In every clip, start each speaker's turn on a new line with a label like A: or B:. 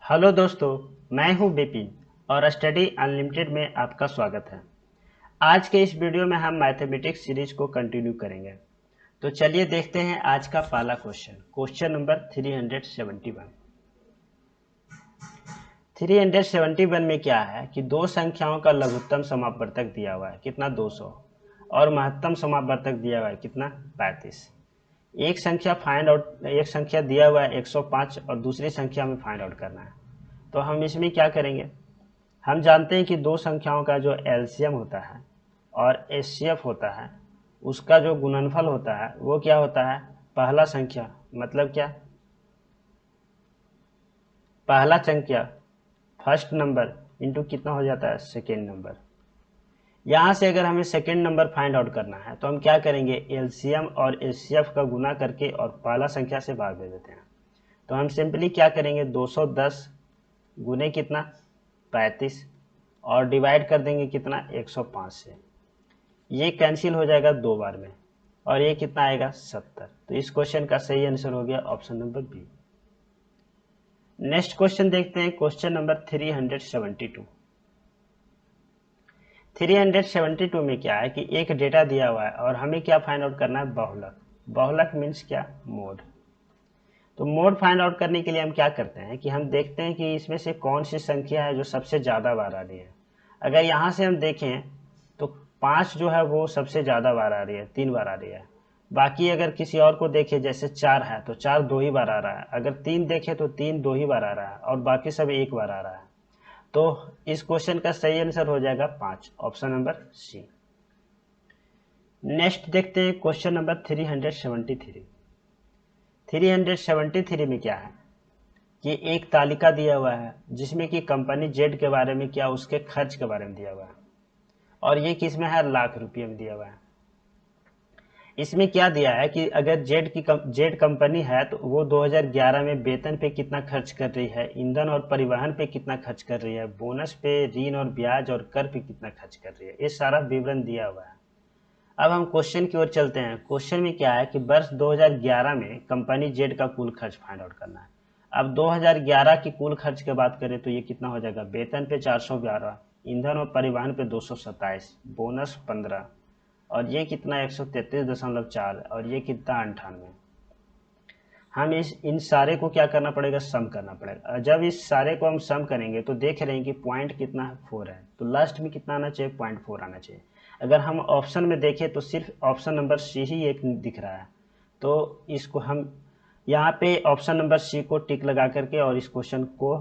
A: Hello दोस्तों, मैं हूं बिपिन और स्टडी अनलिमिटेड में आपका स्वागत है। आज के इस वीडियो में हम मैथमेटिक्स सीरीज को कंटिन्यू करेंगे। तो चलिए देखते हैं आज का पहला क्वेश्चन नंबर 371। 371 में क्या है कि दो संख्याओं का लघुत्तम समापवर्तक दिया हुआ है कितना 200 और महत्तम समापवर्तक दिया हुआ है कितना 35। एक संख्या दिया हुआ है 105 और दूसरी संख्या में फाइंड आउट करना है। तो हम इसमें क्या करेंगे, हम जानते हैं कि दो संख्याओं का जो एलसीएम होता है और एचसीएफ होता है उसका जो गुणनफल होता है वो क्या होता है, पहला संख्या मतलब क्या, पहला संख्या फर्स्ट नंबर इंटू कितना हो जाता है सेकेंड नंबर। यहाँ से अगर हमें सेकेंड नंबर फाइंड आउट करना है तो हम क्या करेंगे, एलसीएम और एचसीएफ का गुना करके और पहला संख्या से भाग दे देते हैं। तो हम सिंपली क्या करेंगे, 210 गुने कितना 35 और डिवाइड कर देंगे कितना 105 से। ये कैंसिल हो जाएगा दो बार में और ये कितना आएगा 70। तो इस क्वेश्चन का सही आंसर हो गया option number B. Next question देखते हैं, क्वेश्चन नंबर 372। 372 में क्या है कि एक डेटा दिया हुआ है और हमें क्या फाइंड आउट करना है, बहुलक। बहुलक मीन्स क्या, मोड। तो मोड फाइंड आउट करने के लिए हम क्या करते हैं कि हम देखते हैं कि इसमें से कौन सी संख्या है जो सबसे ज़्यादा बार आ रही है। अगर यहाँ से हम देखें तो 5 जो है वो सबसे ज़्यादा बार आ रही है, 3 बार आ रही है। बाकी अगर किसी और को देखें जैसे 4 है तो 4 दो ही बार आ रहा है, अगर 3 देखें तो 3 दो ही बार आ रहा है और बाकी सब एक बार आ रहा है। तो इस क्वेश्चन का सही आंसर हो जाएगा 5, ऑप्शन नंबर सी। नेक्स्ट देखते हैं क्वेश्चन नंबर 373। 373 में क्या है कि एक तालिका दिया हुआ है जिसमें कि कंपनी जेड के बारे में क्या, उसके खर्च के बारे में दिया हुआ है और ये किस में है, लाख रुपये में दिया हुआ है। इसमें क्या दिया है कि अगर जेड कंपनी है तो वो 2011 में वेतन पे कितना खर्च कर रही है, ईंधन और परिवहन पे कितना खर्च कर रही है, बोनस पे, ऋण और ब्याज और कर पे कितना खर्च कर रही है। ये सारा विवरण दिया हुआ है। अब हम क्वेश्चन की ओर चलते हैं। क्वेश्चन में क्या है कि वर्ष 2011 में कंपनी जेड का कुल खर्च फाइंड आउट करना है। अब 2011 की कुल खर्च की बात करें तो ये कितना हो जाएगा, वेतन पे 412, ईंधन और परिवहन पे 227, बोनस 15 और ये कितना 133.4 और ये कितना 98। हम इस इन सारे को क्या करना पड़ेगा, सम करना पड़ेगा। जब इस सारे को हम सम करेंगे तो देख रहे हैं कि पॉइंट कितना है, 4 है। तो लास्ट में कितना आना चाहिए, 0.4 आना चाहिए। अगर हम ऑप्शन में देखें तो सिर्फ ऑप्शन नंबर सी ही एक दिख रहा है। तो इसको हम यहाँ पे ऑप्शन नंबर सी को टिक लगा करके और इस क्वेश्चन को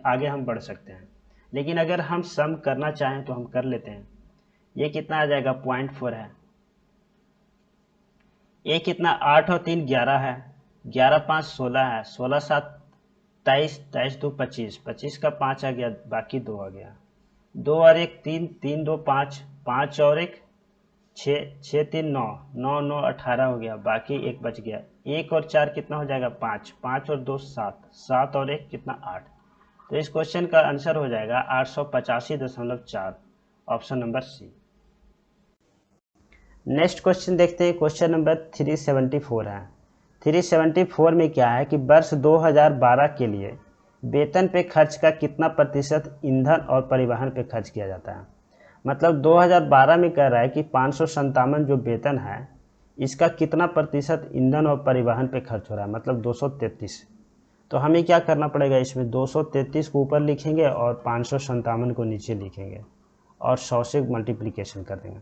A: आगे हम बढ़ सकते हैं। लेकिन अगर हम सम करना चाहें तो हम कर लेते हैं। ये कितना आ जाएगा, 0.4 है। ये कितना 8 और 3 11 है, 11 5 16 है, 16 7 23, 23 2 25, 25 का 5 आ गया, बाकी 2 आ गया। 2 और 1 3, 3 2 5, 5 और 1 6, 6 3 9, 9 9 18 हो गया, बाकी 1 बच गया। 1 और 4 कितना हो जाएगा, 5, 5 और 2 7, 7 और 1 कितना 8। तो इस क्वेश्चन का आंसर हो जाएगा 885.4, option number C. Next question देखते हैं, क्वेश्चन नंबर 374 है। 374 में क्या है कि वर्ष 2012 के लिए वेतन पे खर्च का कितना प्रतिशत ईंधन और परिवहन पे खर्च किया जाता है। मतलब 2012 में कह रहा है कि 557 जो वेतन है इसका कितना प्रतिशत ईंधन और परिवहन पे खर्च हो रहा है, मतलब 233। तो हमें क्या करना पड़ेगा, इसमें 233 को ऊपर लिखेंगे और 557 को नीचे लिखेंगे और 100 से मल्टीप्लिकेशन कर देंगे।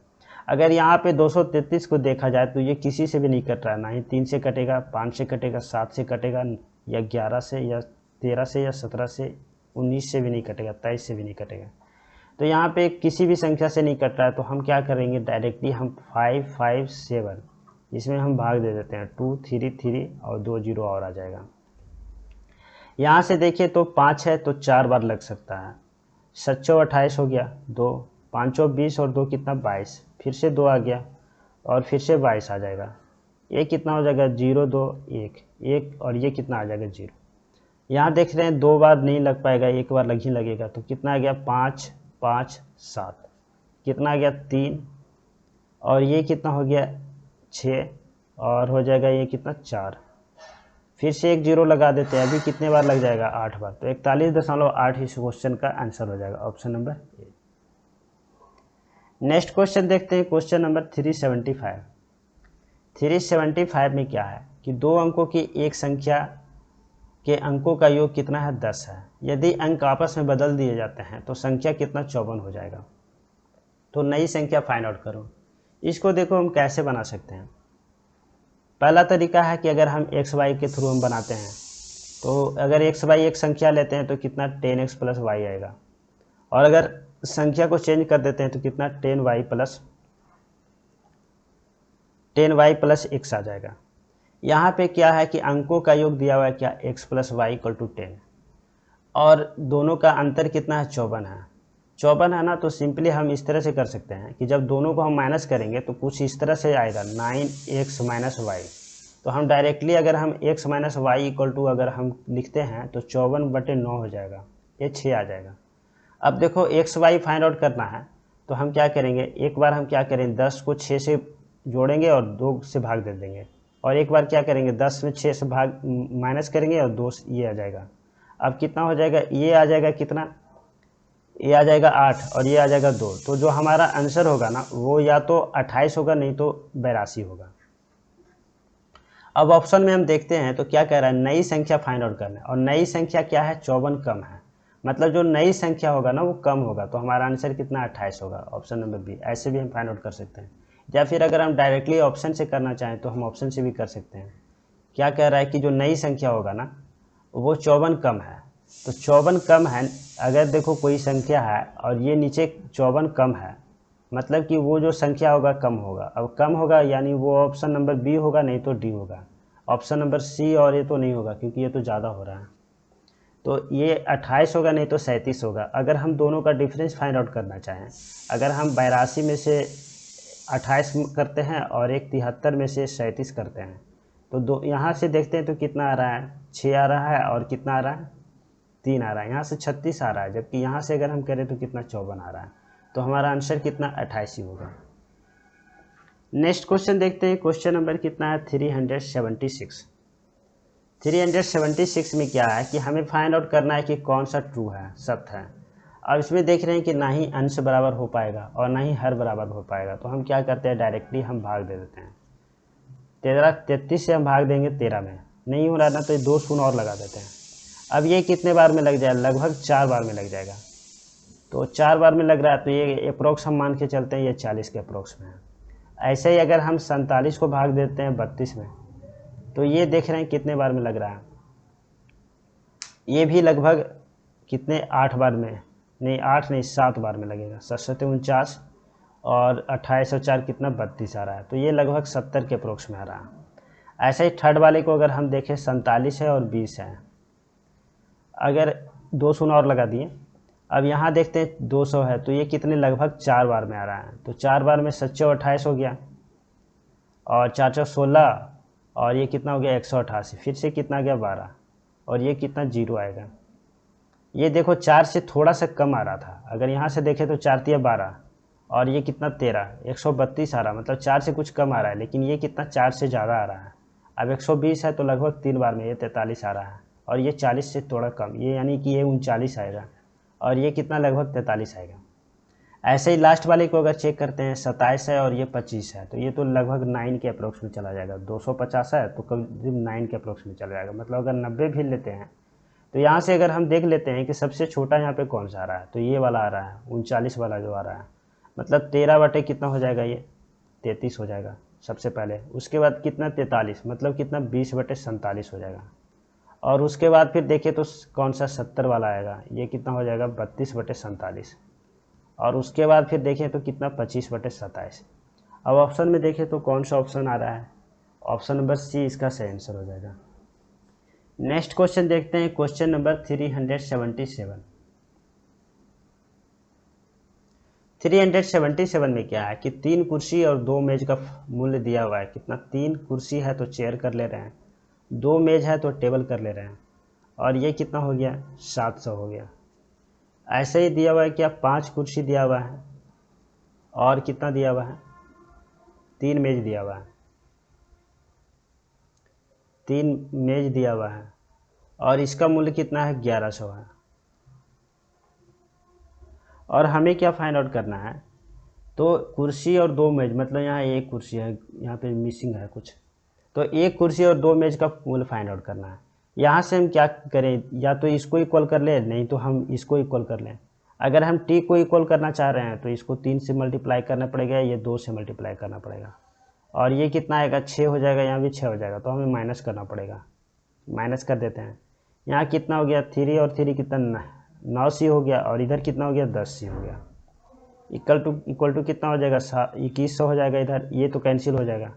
A: अगर यहाँ पे 233 को देखा जाए तो ये किसी से भी नहीं कट रहा है, ना ही 3 से कटेगा, 5 से कटेगा, 7 से कटेगा, या 11 से, या 13 से, या 17 से, 19 से भी नहीं कटेगा, 23 से भी नहीं कटेगा। तो यहाँ पे किसी भी संख्या से नहीं कट रहा है। तो हम क्या करेंगे, डायरेक्टली हम 5 5 7 इसमें हम भाग दे देते हैं, 2 3 3 और 2 जीरो और आ जाएगा। यहाँ से देखिए तो 5 है तो 4 बार लग सकता है। 7 28 हो गया, 2 5 20 और 2 कितना 22, फिर से 2 आ गया और फिर से 22 आ जाएगा। ये कितना हो जाएगा, 0 2 1 1 और ये कितना आ जाएगा 0। यहाँ देख रहे हैं 2 बार नहीं लग पाएगा, एक बार लग ही लगेगा। तो कितना आ गया 5 5 7, कितना आ गया 3 और ये कितना हो गया 6 और हो जाएगा ये कितना 4। फिर से एक जीरो लगा देते हैं, अभी कितने बार लग जाएगा 8 बार, तो 41.8 इस क्वेश्चन का आंसर हो जाएगा, option number A. Next question देखते हैं, क्वेश्चन नंबर 375। 375 में क्या है कि दो अंकों की एक संख्या के अंकों का योग कितना है 10 है। यदि अंक आपस में बदल दिए जाते हैं तो संख्या कितना 54 हो जाएगा। तो नई संख्या फाइंड आउट करो। इसको देखो हम कैसे बना सकते हैं। पहला तरीका है कि अगर हम एक्स वाई के थ्रू हम बनाते हैं, तो अगर एक्स वाई एक संख्या लेते हैं तो कितना 10x प्लस वाई आएगा, और अगर संख्या को चेंज कर देते हैं तो कितना 10y प्लस x आ जाएगा। यहाँ पे क्या है कि अंकों का योग दिया हुआ है क्या x plus y equal to 10, और दोनों का अंतर कितना है 54 है। 54 है ना, तो सिंपली हम इस तरह से कर सकते हैं कि जब दोनों को हम माइनस करेंगे तो कुछ इस तरह से आएगा 9x माइनस वाई। तो हम डायरेक्टली अगर हम x minus y equal to अगर हम लिखते हैं तो 54/9 हो जाएगा, ये 6 आ जाएगा। अब देखो एक्स वाई फाइंड आउट करना है, तो हम क्या करेंगे, एक बार हम क्या करें 10 को 6 से जोड़ेंगे और 2 से भाग दे देंगे, और एक बार क्या करेंगे 10 में 6 से भाग माइनस करेंगे और 2 ये आ जाएगा। अब कितना हो जाएगा, ये आ जाएगा कितना, ये आ जाएगा 8 और ये आ जाएगा 2। तो जो हमारा आंसर होगा ना वो या तो 28 होगा, नहीं तो 82 होगा। अब ऑप्शन में हम देखते हैं तो क्या कह रहा है, नई संख्या फाइंड आउट करना है, और नई संख्या क्या है 54 कम है, मतलब जो नई संख्या होगा ना वो कम होगा, तो हमारा आंसर कितना 28 होगा, ऑप्शन नंबर बी। ऐसे भी हम फाइंड आउट कर सकते हैं, या फिर अगर हम डायरेक्टली ऑप्शन से करना चाहें तो हम ऑप्शन से भी कर सकते हैं। क्या कह रहा है कि जो नई संख्या होगा ना वो 54 कम है, तो 54 कम है। अगर देखो कोई संख्या है और ये नीचे 54 कम है, मतलब कि वो जो संख्या होगा कम होगा। अब कम होगा यानी वो ऑप्शन नंबर बी होगा, नहीं तो डी होगा। ऑप्शन नंबर सी और ये तो नहीं होगा क्योंकि ये तो ज़्यादा हो रहा है। तो ये 28 होगा, नहीं तो 37 होगा। अगर हम दोनों का डिफरेंस फाइंड आउट करना चाहें, अगर हम 82 में से 28 करते हैं और एक 73 में से 37 करते हैं, तो दो यहाँ से देखते हैं तो कितना आ रहा है 6 आ रहा है, और कितना आ रहा है 3 आ रहा है, यहाँ से 36 आ रहा है, जबकि यहाँ से अगर हम करें तो कितना 54 आ रहा है। तो हमारा आंसर कितना 28 ही होगा। नेक्स्ट क्वेश्चन देखते हैं, क्वेश्चन नंबर कितना है 376। 376 में क्या है कि हमें फाइंड आउट करना है कि कौन सा ट्रू है, सत्य है। अब इसमें देख रहे हैं कि ना ही अंश बराबर हो पाएगा और ना ही हर बराबर हो पाएगा, तो हम क्या करते हैं डायरेक्टली हम भाग दे देते हैं। 33 से हम भाग देंगे 13 में, नहीं हो रहा ना तो ये 2 शून्य और लगा देते हैं। अब ये कितने बार में लग जाएगा, लगभग 4 बार में लग जाएगा। तो 4 बार में लग रहा है तो ये अप्रोक्स हम मान के चलते हैं ये 40 के अप्रोक्स में है। ऐसे ही अगर हम 47 को भाग देते हैं 32 में, तो ये देख रहे हैं कितने बार में लग रहा है, ये भी लगभग कितने 8 बार में, नहीं 8 नहीं 7 बार में लगेगा। 7 49 और 28 और 4 कितना 32 आ रहा है, तो ये लगभग 70 के अप्रोक्स में आ रहा है। ऐसे ही थर्ड वाले को अगर हम देखें 47 है और 20 है, अगर 2 शून्य और लगा दिए। अब यहाँ देखते हैं 200 है, तो ये कितने लगभग 4 बार में आ रहा है। तो 4 बार में 7 28 हो गया, और 4 16, और ये कितना हो गया 188, फिर से कितना गया 12, और ये कितना 0 आएगा। ये देखो 4 से थोड़ा सा कम आ रहा था, अगर यहाँ से देखें तो 4 तिया 12, और ये कितना 13, 132 आ रहा, मतलब 4 से कुछ कम आ रहा है। लेकिन ये कितना 4 से ज़्यादा आ रहा है। अब 120 है तो लगभग 3 बार में ये 43 आ रहा है, और ये 40 से थोड़ा कम, ये यानी कि ये 39 आएगा, और ये कितना लगभग 43 आएगा। ऐसे ही लास्ट वाले को अगर चेक करते हैं 27 है और ये 25 है, तो ये तो लगभग 9 के अप्रोक्स में चला जाएगा। 250 है तो करीब 9 के अप्रोक्स में चला जाएगा। मतलब अगर 90 भी लेते हैं तो यहाँ से अगर हम देख लेते हैं कि सबसे छोटा यहाँ पे कौन सा आ रहा है, तो ये वाला आ रहा है 39 वाला जो आ रहा है, मतलब 13 बटे कितना हो जाएगा, ये 33 हो जाएगा सबसे पहले। उसके बाद कितना 43, मतलब कितना 20 बटे 47 हो जाएगा। और उसके बाद फिर देखिए तो कौन सा 70 वाला आएगा, ये कितना हो जाएगा 32 बटे 47। और उसके बाद फिर देखें तो कितना 25 बटे 27। अब ऑप्शन में देखें तो कौन सा ऑप्शन आ रहा है, ऑप्शन नंबर सी इसका सही आंसर हो जाएगा। नेक्स्ट क्वेश्चन देखते हैं, क्वेश्चन नंबर 377। 377 में क्या है कि 3 कुर्सी और 2 मेज का मूल्य दिया हुआ है। कितना, 3 कुर्सी है तो चेयर कर ले रहे हैं, 2 मेज है तो टेबल कर ले रहे हैं, और ये कितना हो गया 700 हो गया। ऐसे ही दिया हुआ है क्या 5 कुर्सी दिया हुआ है, और कितना दिया हुआ है 3 मेज दिया हुआ है। 3 मेज दिया हुआ है और इसका मूल्य कितना है 1100 है। और हमें क्या फाइंड आउट करना है, तो कुर्सी और 2 मेज, मतलब यहाँ एक कुर्सी है, यहाँ पे मिसिंग है कुछ, तो एक कुर्सी और 2 मेज का मूल्य फाइंड आउट करना है। यहाँ से हम क्या करें, या तो इसको इक्वल कर लें, नहीं तो हम इसको इक्वल कर लें। अगर हम टी को इक्वल करना चाह रहे हैं तो इसको 3 से मल्टीप्लाई करना पड़ेगा, ये 2 से मल्टीप्लाई करना पड़ेगा, और ये कितना आएगा 6 हो जाएगा, यहाँ भी 6 हो जाएगा, तो हमें माइनस करना पड़ेगा। माइनस कर देते हैं। यहाँ कितना हो गया 3 और 3 कितना 9c हो गया, और इधर कितना हो गया 10c हो गया। इक्वल टू कितना हो जाएगा 2100 हो जाएगा। इधर ये तो कैंसिल हो जाएगा,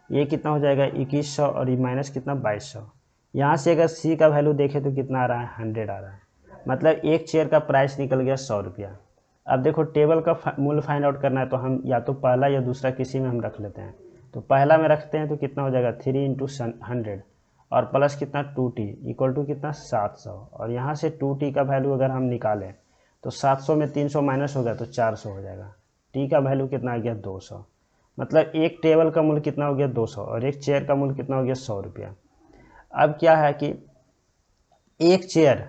A: ये कितना हो जाएगा 2100, और ये माइनस कितना 2200। यहाँ से अगर सी का वैल्यू देखें तो कितना आ रहा है 100 आ रहा है, मतलब एक चेयर का प्राइस निकल गया 100 रुपया। अब देखो टेबल का मूल्य फाइंड आउट करना है, तो हम या तो पहला या दूसरा किसी में हम रख लेते हैं। तो पहला में रखते हैं तो कितना हो जाएगा 3 × 100 और प्लस कितना 2t इक्वल टू कितना 700, और यहाँ से 2t का वैल्यू अगर हम निकालें तो 700 में 300 माइनस हो गया तो 400 हो जाएगा। t का वैल्यू कितना आ गया 200, मतलब एक टेबल का मूल्य कितना हो गया 200 और एक चेयर का मूल्य कितना हो गया 100 रुपया। अब क्या है कि एक चेयर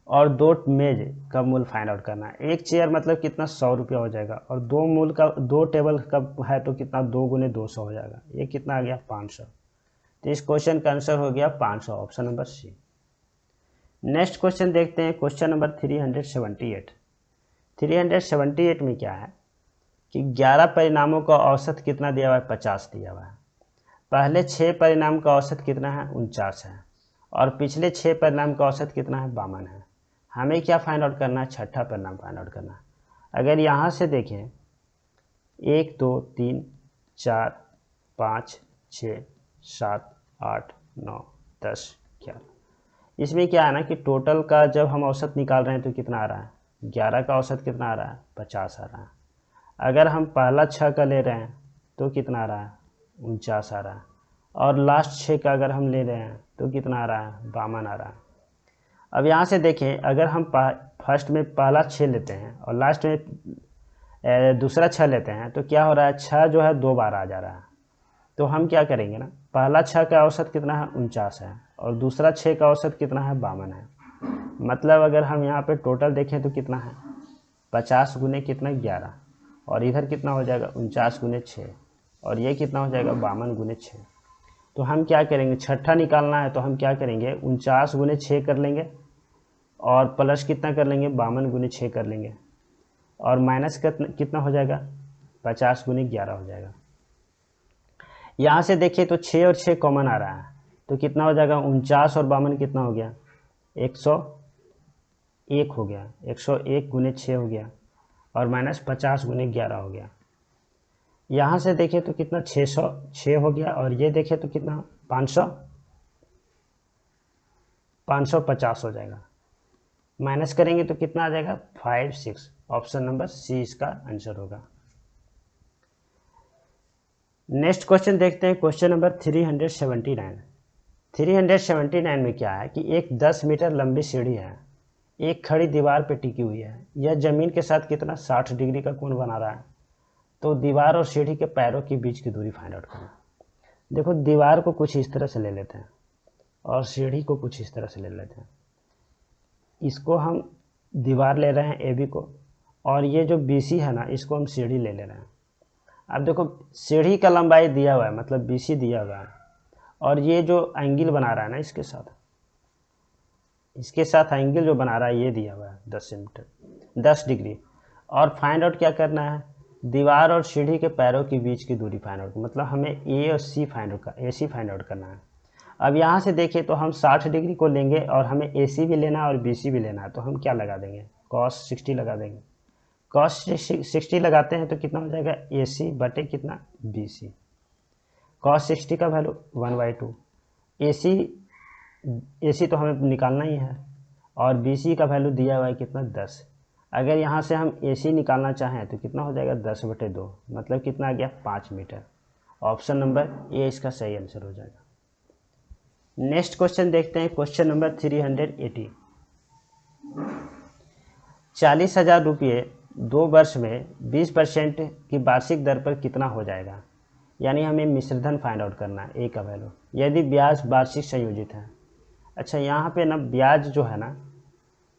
A: और 2 मेज का मूल्य फाइंड आउट करना है। एक चेयर मतलब कितना 100 रुपया हो जाएगा, और 2 टेबल का है तो कितना 2 × 200 हो जाएगा, ये कितना आ गया 500। तो इस क्वेश्चन का आंसर हो गया 500, option number C. Next question देखते हैं, क्वेश्चन नंबर 378। 378 में क्या है कि 11 परिणामों का औसत कितना दिया हुआ है 50 दिया हुआ है। पहले 6 परिणाम का औसत कितना है 49 है, और पिछले 6 परिणाम का औसत कितना है 52 है। हमें क्या फाइंड आउट करना है, छठा परिणाम फाइंड आउट करना है। अगर यहाँ से देखें 1 2 3 4 5 6 7 8 9 10 11, इसमें क्या है ना कि टोटल का जब हम औसत निकाल रहे हैं तो कितना आ रहा है 11 का औसत कितना आ रहा है 50 आ रहा है। अगर हम पहला 6 का ले रहे हैं तो कितना आ रहा है 49 आ रहा है, और लास्ट 6 का अगर हम ले रहे हैं तो कितना आ रहा है 52 आ रहा है। अब यहाँ से देखें, अगर हम फर्स्ट में पहला 6 लेते हैं और लास्ट में दूसरा 6 लेते हैं तो क्या हो रहा है 6 जो है 2 बार आ जा रहा है। तो हम क्या करेंगे ना, पहला 6 का औसत कितना है 49 है और दूसरा 6 का औसत कितना है 52 है। मतलब अगर हम यहाँ पे टोटल देखें तो कितना है 50 गुने कितना 11, और इधर कितना हो जाएगा 49 गुने 6, और ये कितना हो जाएगा 52 गुने 6। तो हम क्या करेंगे, छठा निकालना है तो हम क्या करेंगे 49 गुने 6 कर लेंगे, और प्लस कितना कर लेंगे 52 गुने 6 कर लेंगे, और माइनस कितना हो जाएगा 50 गुने 11 हो जाएगा। यहाँ से देखिए तो 6 और 6 कॉमन आ रहा है तो कितना हो जाएगा 49 और 52 कितना हो गया 101 हो गया, 101 गुने 6 हो गया, और माइनस 50 गुने 11 हो गया। यहाँ से देखें तो कितना 606 हो गया, और ये देखें तो कितना 550 हो जाएगा। माइनस करेंगे तो कितना आ जाएगा 56, ऑप्शन नंबर सी इसका आंसर होगा। नेक्स्ट क्वेश्चन देखते हैं, क्वेश्चन नंबर 379। 379 में क्या है कि एक 10 मीटर लंबी सीढ़ी है, एक खड़ी दीवार पर टिकी हुई है, यह जमीन के साथ कितना 60 डिग्री का कोण बना रहा है। तो दीवार और सीढ़ी के पैरों के बीच की दूरी फाइंड आउट करना। देखो दीवार को कुछ इस तरह से ले लेते हैं और सीढ़ी को कुछ इस तरह से ले लेते हैं। इसको हम दीवार ले रहे हैं AB को, और ये जो BC है ना इसको हम सीढ़ी ले रहे हैं। अब देखो सीढ़ी का लंबाई दिया हुआ है, मतलब BC दिया हुआ है, और ये जो एंगल बना रहा है ना इसके साथ एंगल जो बना रहा है ये दिया हुआ है 10 डिग्री। और फाइंड आउट क्या करना है, दीवार और सीढ़ी के पैरों के बीच की दूरी फाइंड आउट, मतलब हमें AC फाइंड आउट करना है। अब यहाँ से देखें तो हम 60 डिग्री को लेंगे और हमें AC भी लेना है और BC भी लेना है, तो हम क्या लगा देंगे cos 60 लगा देंगे। cos 60 लगाते हैं तो कितना हो जाएगा AC बटे कितना BC। cos 60 का वैल्यू 1/2, AC तो हमें निकालना ही है, और BC का वैल्यू दिया हुआ है कितना 10। अगर यहाँ से हम AC निकालना चाहें तो कितना हो जाएगा 10/2, मतलब कितना आ गया 5 मीटर। ऑप्शन नंबर ए इसका सही आंसर हो जाएगा। नेक्स्ट क्वेश्चन देखते हैं, क्वेश्चन नंबर 380। 40,000 रुपये 2 वर्ष में 20% की वार्षिक दर पर कितना हो जाएगा। यानी हमें मिश्रधन फाइंड आउट करना है, ए का वैल्यू। यदि ब्याज वार्षिक संयोजित है। अच्छा, यहाँ पे ना ब्याज जो है ना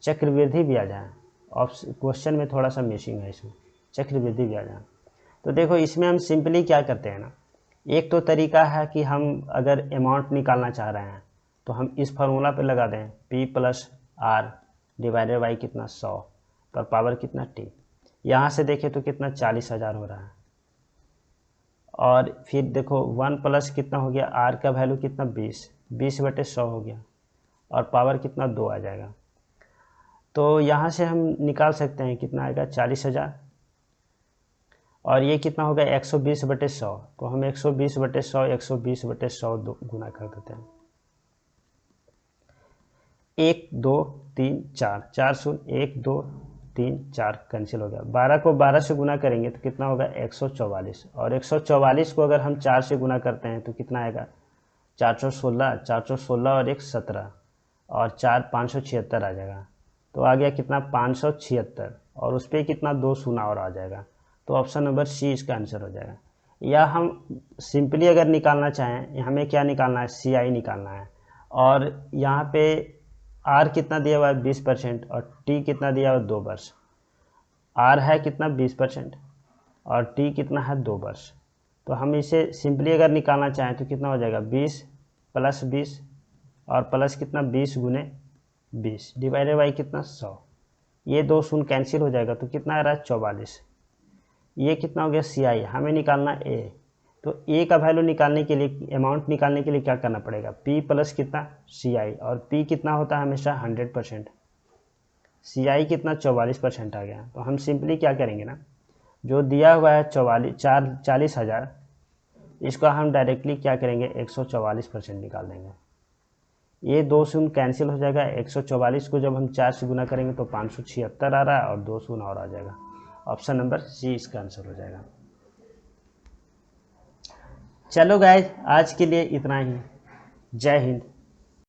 A: चक्रवृद्धि ब्याज है, ऑप्शन क्वेश्चन में थोड़ा सा मिसिंग है, इसमें चक्रवृद्धि ब्याज है। तो देखो इसमें हम सिंपली क्या करते हैं ना, एक तो तरीका है कि हम अगर अमाउंट निकालना चाह रहे हैं तो हम इस फार्मूला पे लगा दें P+R डिवाइडेड बाई कितना 100 पर पावर कितना T। यहाँ से देखें तो कितना 40,000 हो रहा है, और फिर देखो 1 प्लस कितना हो गया, R का वैल्यू कितना 20/100 हो गया, और पावर कितना 2 आ जाएगा। तो यहाँ से हम निकाल सकते हैं कितना आएगा 40,000, और ये कितना होगा 120/100, तो हम 120/100 120/100 गुना कर देते हैं। 1 2 3 4 4 शून्य 1 2 3 4 कैंसिल हो गया। 12 को 12 से गुना करेंगे तो कितना होगा 144, और 144 को अगर हम 4 से गुना करते हैं तो कितना आएगा 416 और 1 17 और 4 576 आ जाएगा। तो आ गया कितना 576, और उस पर कितना 2 शून्य और आ जाएगा। तो ऑप्शन नंबर सी इसका आंसर हो जाएगा। या हम सिंपली अगर निकालना चाहें, हमें क्या निकालना है, CI निकालना है, और यहाँ पे R कितना दिया हुआ है 20% और T कितना दिया हुआ है 2 वर्ष। R है कितना 20% और T कितना है 2 वर्ष। तो हम इसे सिंपली अगर निकालना चाहें तो कितना हो जाएगा 20 + 20 और प्लस कितना 20 × 20 डिवाइडेड बाई कितना 100। ये 2 शून्य कैंसिल हो जाएगा तो कितना आ रहा है 44। ये कितना हो गया CI, हमें निकालना A। तो A का वैल्यू निकालने के लिए, अमाउंट निकालने के लिए क्या करना पड़ेगा, P प्लस कितना CI, और P कितना होता है हमेशा 100%, CI कितना 44% आ गया। तो हम सिंपली क्या करेंगे ना, जो दिया हुआ है 40,000, इसका हम डायरेक्टली क्या करेंगे 144% निकाल देंगे। ये 2 शून्य कैंसिल हो जाएगा, 144 को जब हम 4 से गुना करेंगे तो 576 आ रहा है, और 2 शून्य और आ जाएगा। ऑप्शन नंबर सी इसका आंसर हो जाएगा। चलो गाइस, आज के लिए इतना ही। जय हिंद।